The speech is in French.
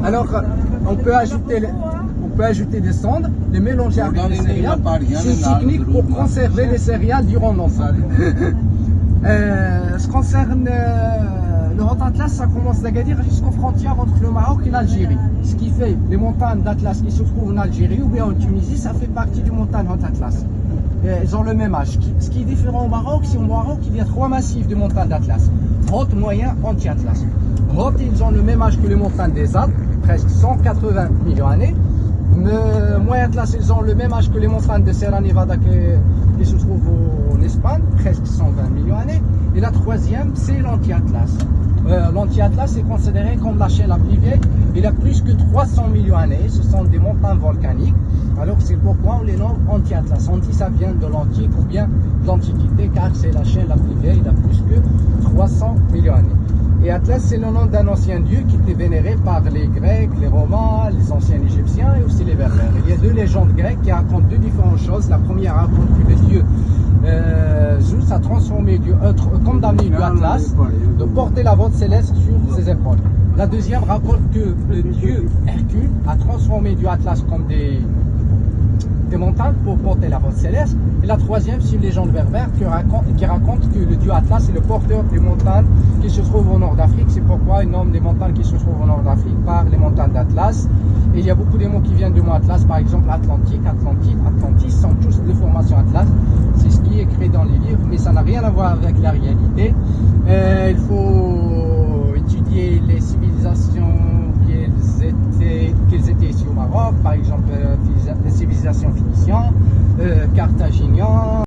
Alors, on peut ajouter des cendres, les mélanger avec les céréales. C'est technique pour conserver les céréales durant longtemps. Ce qui concerne le Haut Atlas, ça commence d'Agadir jusqu'aux frontières entre le Maroc et l'Algérie. Ce qui fait les montagnes d'Atlas qui se trouvent en Algérie ou bien en Tunisie, ça fait partie du montagne Haut Atlas. Ils ont le même âge. Ce qui est différent au Maroc, c'est au Maroc, il y a 3 massifs de montagnes d'Atlas. Haute, moyen, anti-Atlas. Haute, ils ont le même âge que les montagnes des Alpes, presque 180 millions d'années. Moyen Atlas, ils ont le même âge que les montagnes de Sierra Nevada qui se trouvent en Espagne, presque 120 millions d'années. Et la troisième, c'est l'anti-Atlas. L'anti-Atlas est considéré comme la chaîne la plus vieille. Il a plus que 300 millions d'années. Ce sont des montagnes volcaniques. Alors c'est pourquoi on les nomme anti-Atlas. Anti, ça vient de l'antique ou bien de l'Antiquité, car c'est la chaîne la plus vieille. Il a plus que 300 millions d'années. Et Atlas, c'est le nom d'un ancien dieu qui était vénéré par les Grecs, les Romains, les anciens Égyptiens et aussi les Berbères. Il y a 2 légendes grecques qui racontent 2 différentes choses. La première raconte que le dieu Zeus a transformé condamné du Atlas de porter la voûte céleste sur ses épaules. La deuxième raconte que le dieu Hercule a transformé du Atlas comme des montagnes pour porter la voûte céleste. Et la troisième, c'est une légende berbère qui raconte que le dieu Atlas est le porteur des montagnes qui se trouvent au nord d'Afrique. C'est pourquoi il nomme les montagnes qui se trouvent au nord d'Afrique par les montagnes d'Atlas. Et il y a beaucoup de mots qui viennent du mot Atlas, par exemple Atlantique, Atlantide, Atlantis, sont tous de formation Atlas. C'est ce qui est écrit dans les livres, mais ça n'a rien à voir avec la réalité. Il faut étudier les civilisations qu'elles étaient ici au Maroc, par exemple les civilisations phéniciennes, carthaginiennes.